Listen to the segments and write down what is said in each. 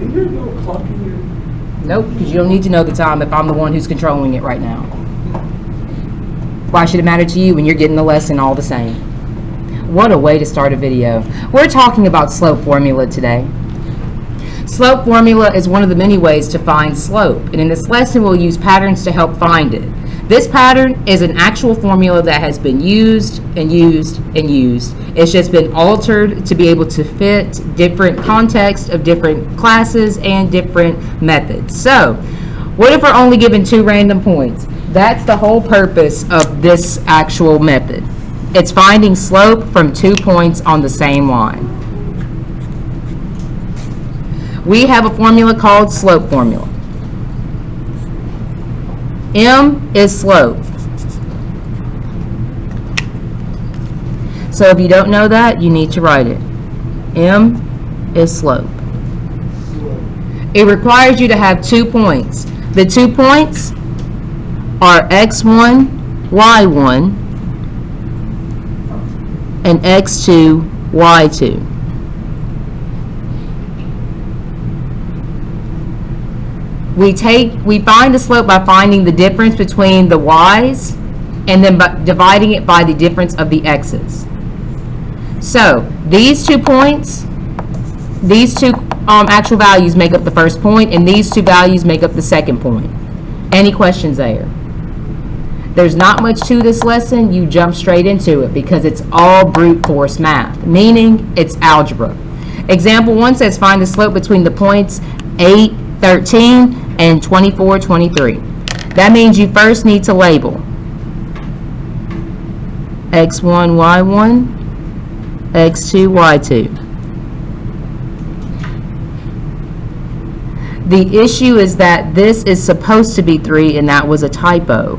Is there no clock in here? Nope, because you don't need to know the time if I'm the one who's controlling it right now. Why should it matter to you when you're getting the lesson all the same? What a way to start a video. We're talking about slope formula today. Slope formula is one of the many ways to find slope, and in this lesson we'll use patterns to help find it. This pattern is an actual formula that has been used and used and used. It's just been altered to be able to fit different contexts of different classes and different methods. So, what if we're only given 2 random points? That's the whole purpose of this actual method. It's finding slope from 2 points on the same line. We have a formula called slope formula. M is slope. So if you don't know that, you need to write it. M is slope. It requires you to have 2 points. The 2 points are x1, y1, and x2, y2. We find the slope by finding the difference between the y's and then by dividing it by the difference of the x's. So these 2 points, these 2 actual values make up the first point, and these 2 values make up the second point. Any questions there? There's not much to this lesson. You jump straight into it because it's all brute force math, meaning it's algebra. Example 1 says find the slope between the points 8, 13, and 24, 23. That means you first need to label x1, y1, x2, y2. The issue is that this is supposed to be 3 and that was a typo.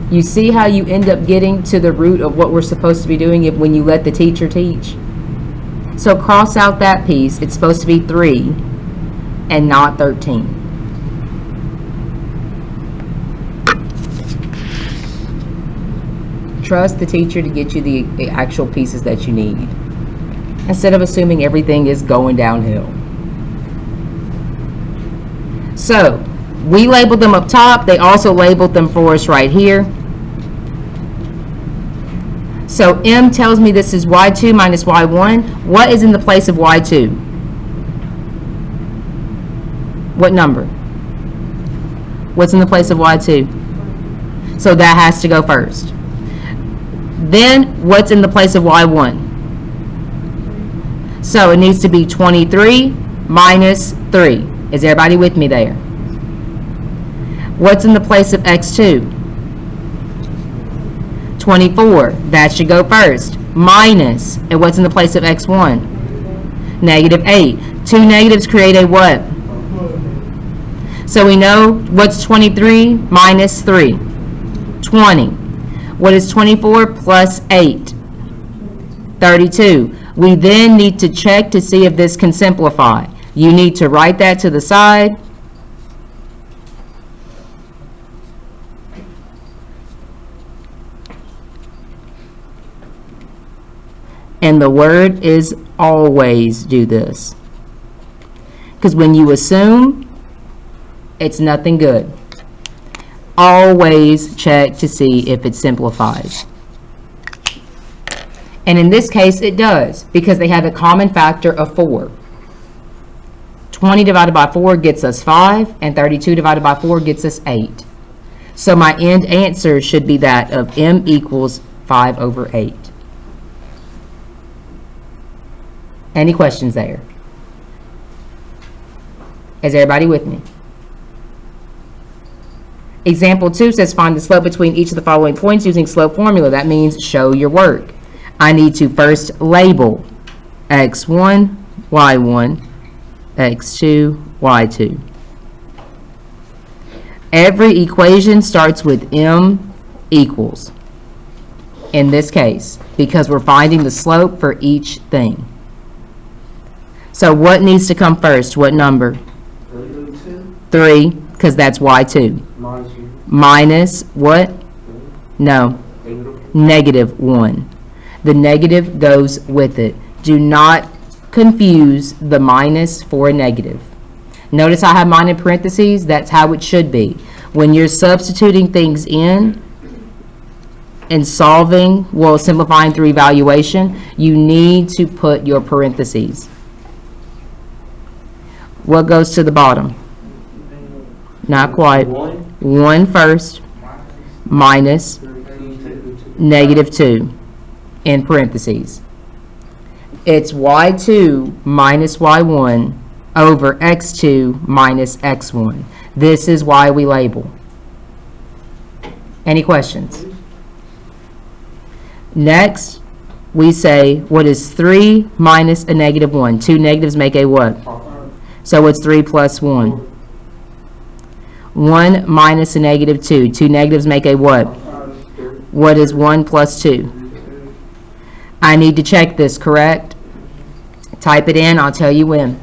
You see how you end up getting to the root of what we're supposed to be doing when you let the teacher teach? So cross out that piece. It's supposed to be 3 and not 13. Trust the teacher to get you the actual pieces that you need, instead of assuming everything is going downhill. So, we labeled them up top. They also labeled them for us right here. So, M tells me this is y2 minus y1. What is in the place of y2? What number? What's in the place of y2? So that has to go first. Then, what's in the place of y1? So it needs to be 23 minus 3. Is everybody with me there? What's in the place of x2? 24. That should go first. Minus. And what's in the place of x1? Negative 8. 2 negatives create a what? So we know what's 23 minus 3? 20. What is 24 plus 8? 32. We then need to check to see if this can simplify. You need to write that to the side. And the word is always do this. Because when you assume, it's nothing good. Always check to see if it simplifies. And in this case, it does, because they have a common factor of 4. 20 divided by 4 gets us 5, and 32 divided by 4 gets us 8. So my end answer should be that of m equals 5 over 8. Any questions there? Is everybody with me? Example 2 says find the slope between each of the following points using slope formula. That means show your work. I need to first label x1, y1, x2, y2. Every equation starts with m equals, in this case, because we're finding the slope for each thing. So what needs to come first? What number? 3, because that's y2. Minus what? No. Negative 1. The negative goes with it. Do not confuse the minus for a negative. Notice I have mine in parentheses. That's how it should be. When you're substituting things in and solving, well, simplifying through evaluation, you need to put your parentheses. What goes to the bottom? Not quite. 1 first, minus -2 in parentheses. It's y2 minus y1 over x2 minus x1. This is why we label. Any questions? Next, we say, what is 3 minus a -1? Two negatives make a what? So it's 3 plus 1. 1 minus a -2. Two negatives make a what? What is 1 plus 2? I need to check this, correct? Type it in, I'll tell you when.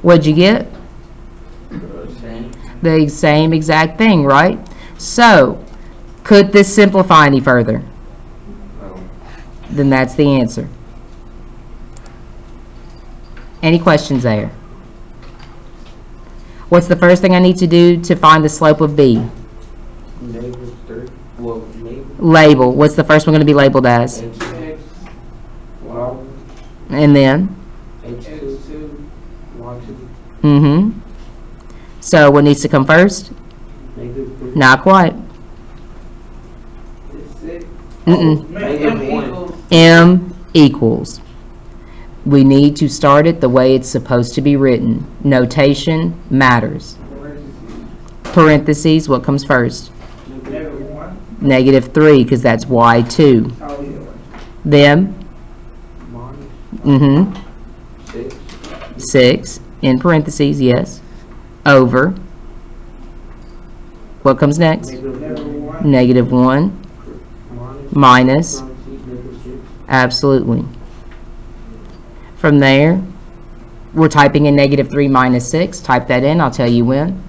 What'd you get? The same exact thing, right? So, could this simplify any further? No. Then that's the answer. Any questions there? What's the first thing I need to do to find the slope of B? Label. What's the first one going to be labeled as? And then? So what needs to come first? Not quite. M equals. We need to start it the way it's supposed to be written. Notation matters. Parentheses, what comes first? -3, because that's y2. Then? 6. In parentheses, yes. Over. What comes next? -1. Minus. Absolutely. From there, we're typing in -3 minus 6. Type that in. I'll tell you when.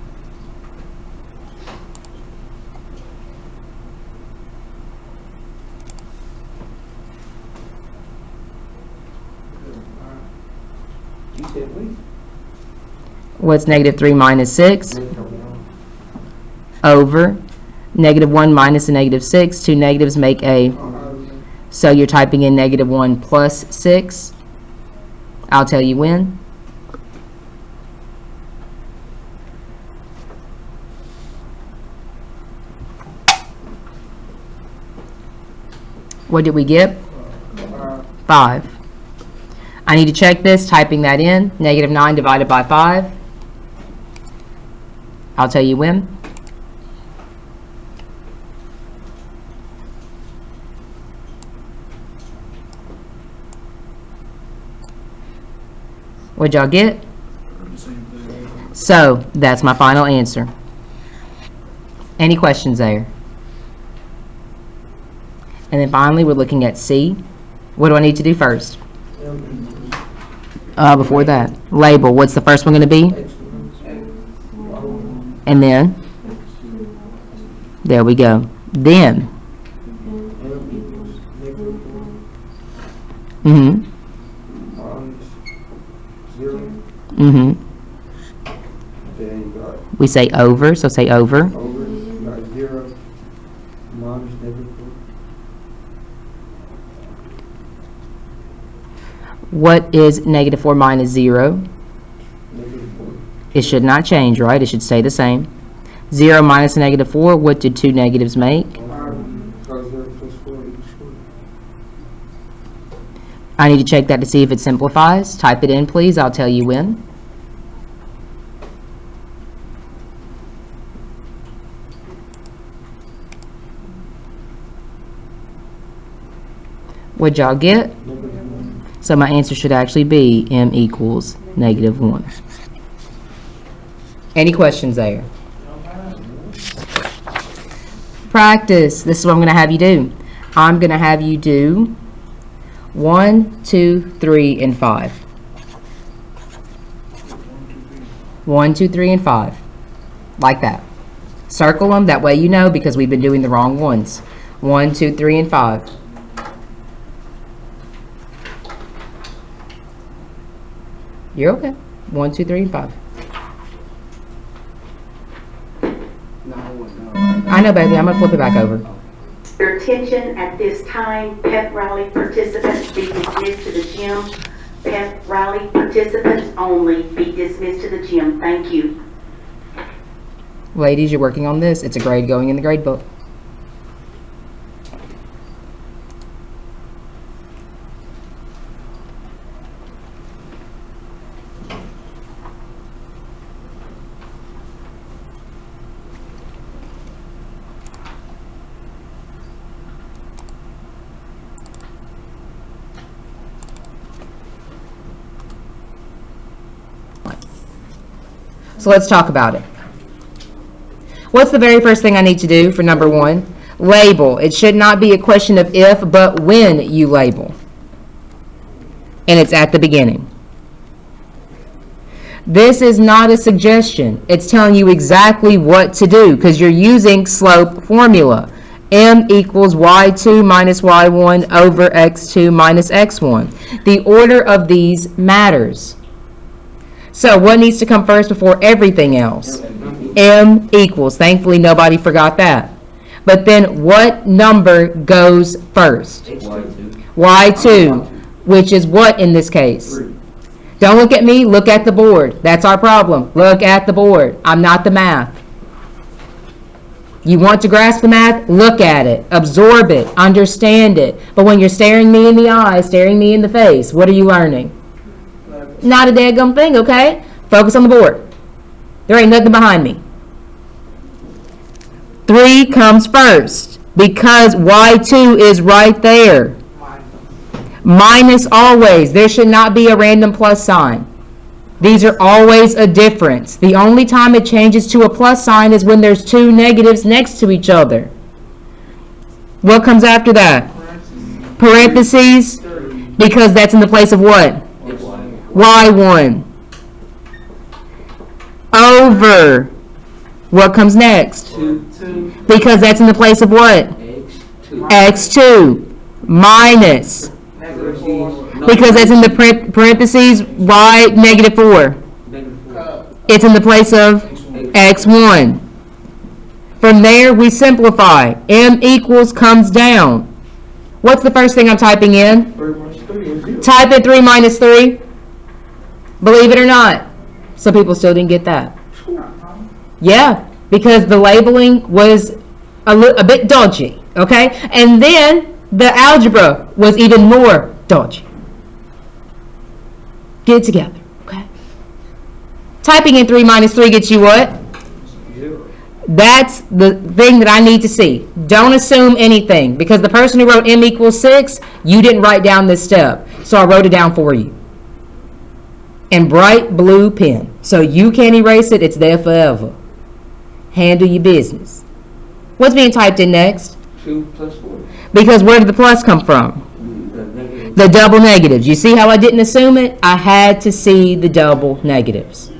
What's -3 minus 6? Over. -1 minus a -6. Two negatives make a. So you're typing in -1 plus 6. I'll tell you when. What did we get? 5. I need to check this, typing that in. -9 divided by 5. I'll tell you when. What'd y'all get? So, that's my final answer. Any questions there? And then finally, we're looking at C. What do I need to do first? Before that, label. What's the first one going to be? And then? There we go. Then? We say over, so say over. What is -4 minus 0? It should not change, right? It should stay the same. 0 minus a -4, what did two negatives make? I need to check that to see if it simplifies. Type it in, please. I'll tell you when. What'd y'all get? So my answer should actually be M equals -1. Any questions there? Practice. This is what I'm going to have you do. I'm going to have you do 1, 2, 3, and 5. 1, 2, 3, and 5. Like that. Circle them, that way you know, because we've been doing the wrong ones. 1, 2, 3, and 5. You're okay. 1, 2, 3, and 5. I know, baby. I'm going to flip it back over. Your attention at this time, pep rally participants be dismissed to the gym. Pep rally participants only be dismissed to the gym. Thank you. Ladies, you're working on this. It's a grade going in the grade book. So let's talk about it. What's the very first thing I need to do for number 1? Label. It should not be a question of if, but when you label. And it's at the beginning. This is not a suggestion. It's telling you exactly what to do because you're using slope formula. M equals y2 minus y1 over x2 minus x1. The order of these matters. So what needs to come first before everything else? M equals. Thankfully, nobody forgot that. But then what number goes first? Y2, which is what in this case? Don't look at me, look at the board. That's our problem. Look at the board. I'm not the math. You want to grasp the math? Look at it. Absorb it. Understand it. But when you're staring me in the eye, staring me in the face, what are you learning? Not a daggum thing, okay? Focus on the board. There ain't nothing behind me. 3 comes first because y2 is right there. Minus always. There should not be a random plus sign. These are always a difference. The only time it changes to a plus sign is when there's 2 negatives next to each other. What comes after that? Parentheses, because that's in the place of what? Y1. Over. What comes next? Because that's in the place of what? X2. Minus. Because that's in the parentheses, y negative 4. It's in the place of x1. From there, we simplify. M equals comes down. What's the first thing I'm typing in? Type in 3 minus 3. Believe it or not, some people still didn't get that. Yeah, because the labeling was a bit dodgy, okay? And then the algebra was even more dodgy. Get it together, okay? Typing in 3 minus 3 gets you what? 0. That's the thing that I need to see. Don't assume anything, because the person who wrote m equals 6, you didn't write down this step. So I wrote it down for you. In bright blue pen. So you can't erase it, it's there forever. Handle your business. What's being typed in next? 2 plus 4. Because where did the plus come from? The double negatives. You see how I didn't assume it? I had to see the double negatives.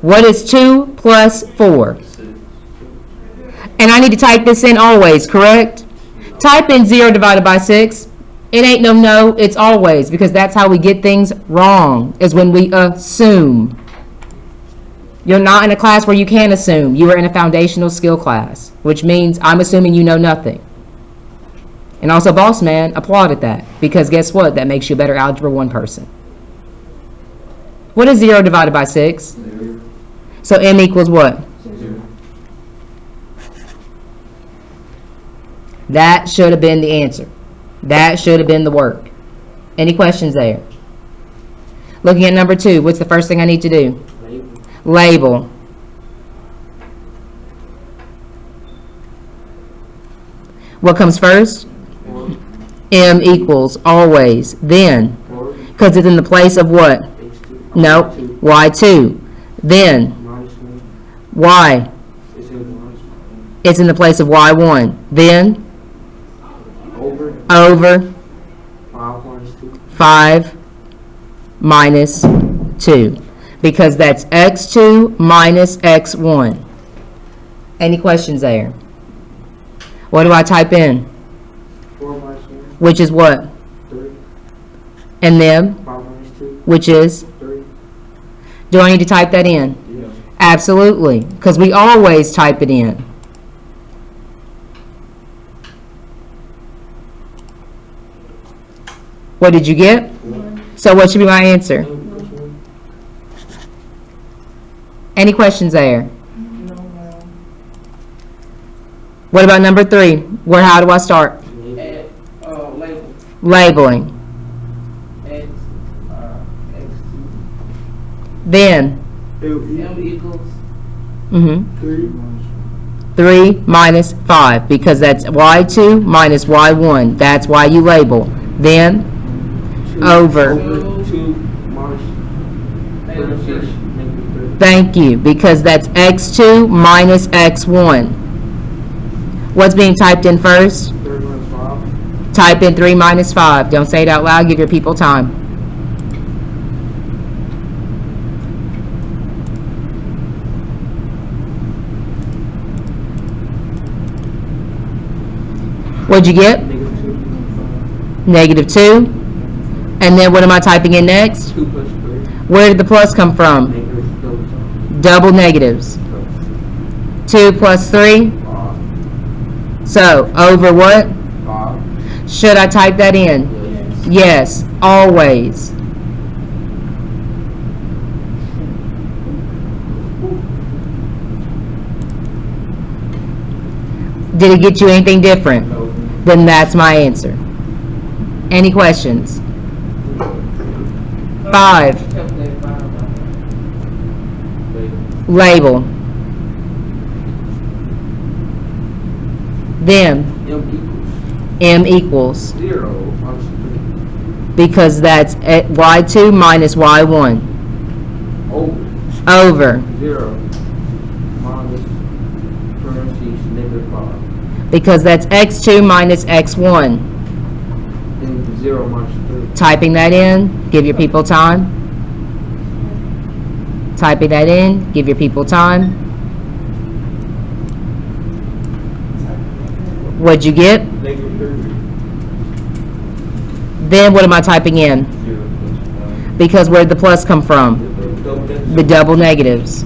What is 2 plus 4? And I need to type this in always, correct? Type in 0 divided by 6. It ain't no, it's always, because that's how we get things wrong, is when we assume. You're not in a class where you can assume. You are in a foundational skill class, which means I'm assuming you know nothing. And also, boss man applauded that, because guess what? That makes you a better Algebra 1 person. What is 0 divided by 6? 0. So m equals what? 0. That should have been the answer. That should have been the work. Any questions there? Looking at number 2, what's the first thing I need to do? Label. What comes first? 4. M equals always. Then, 4. because it's in the place of what? X2. No, y2. Then, Minus 1. y. It's in minus 1. It's in the place of y1. Then, Over. over. 5 minus 2. 5 minus 2, because that's x2 minus x1. Any questions there? What do I type in? 4 minus 1, Which is what? 3. And then, 5 minus 2, which is? 3. Do I need to type that in? Yeah. Absolutely, because we always type it in. What did you get? 1. So what should be my answer? 1 plus 1. Any questions there? No, ma'am. What about number 3? How do I start? Add, label. Labeling. X, X2. Then, M equals 3 3 minus 5, because that's y2 minus y1. That's why you label. Then, over. 2 minus parentheses, -3. Thank you, because that's x2 minus x1. What's being typed in first? 3 minus 5. Type in 3 minus 5. Don't say it out loud. Give your people time. What'd you get? -2 -2. And then what am I typing in next? 2 plus 3. Where did the plus come from? Negative double time. Double negatives. 2 plus 3. 5. So, over what? 5. Should I type that in? Yes, always. Did it get you anything different? No. Then that's my answer. Any questions? 5. Label. Then, M equals M equals, 0 minus 3. because that's y2 minus y1. Over Over, 0 minus parentheses -5. because that's x2 minus x1. Then 0 minus 3. Typing that in, give your people time. Typing that in, give your people time. What'd you get? -3. Then what am I typing in? 0 plus 5. Because where did the plus come from? The double negatives.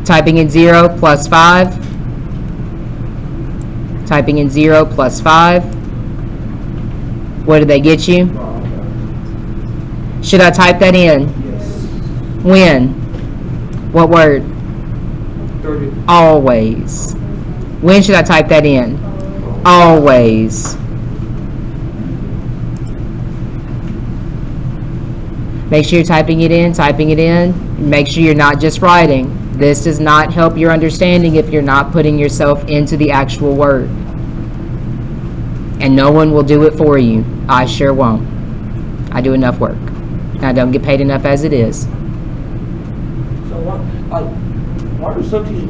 Typing in 0 plus 5. Typing in 0 plus 5. What did they get you? 5. Should I type that in? Yes. When? What word? 30. Always. When should I type that in? Always. Make sure you're typing it in, Make sure you're not just writing. This does not help your understanding if you're not putting yourself into the actual word. And no one will do it for you. I sure won't. I do enough work. I don't get paid enough as it is. So why do some teachers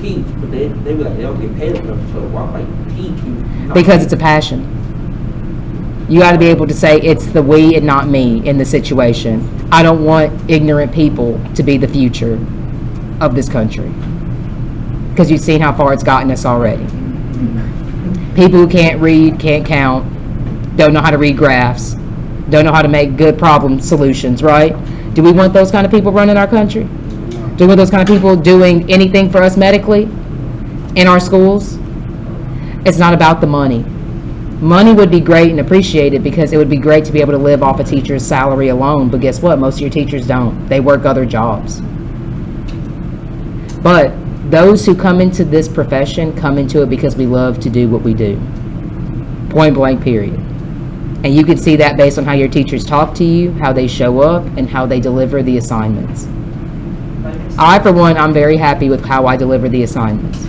teach, but they be like, they don't get paid enough, so why teach you? Because it's a passion. You got to be able to say it's the we and not me in the situation. I don't want ignorant people to be the future of this country. Because you've seen how far it's gotten us already. People who can't read, can't count, don't know how to read graphs, don't know how to make good problem solutions, right? Do we want those kind of people running our country? Do we want those kind of people doing anything for us medically in our schools? It's not about the money. Money would be great and appreciated because it would be great to be able to live off a teacher's salary alone, but guess what? Most of your teachers don't. They work other jobs. But those who come into this profession come into it because we love to do what we do. Point blank, period. And you can see that based on how your teachers talk to you, how they show up, and how they deliver the assignments. I, for one, I'm very happy with how I deliver the assignments.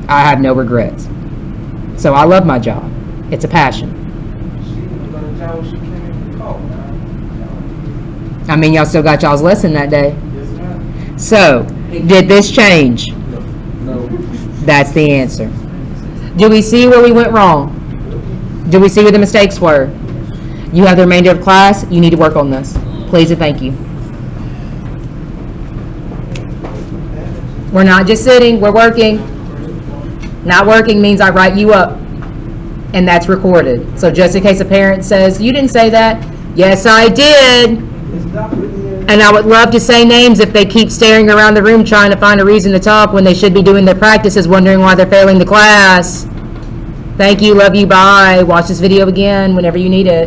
I have no regrets. So I love my job. It's a passion. I mean, y'all still got y'all's lesson that day. So, did this change? No. That's the answer. Do we see where we went wrong? Do we see where the mistakes were? You have the remainder of class. You need to work on this. Please and thank you. We're not just sitting, we're working. Not working means I write you up, and that's recorded. So just in case a parent says, you didn't say that, yes I did. And I would love to say names if they keep staring around the room trying to find a reason to talk when they should be doing their practices, wondering why they're failing the class. Thank you, love you, bye. Watch this video again whenever you need it.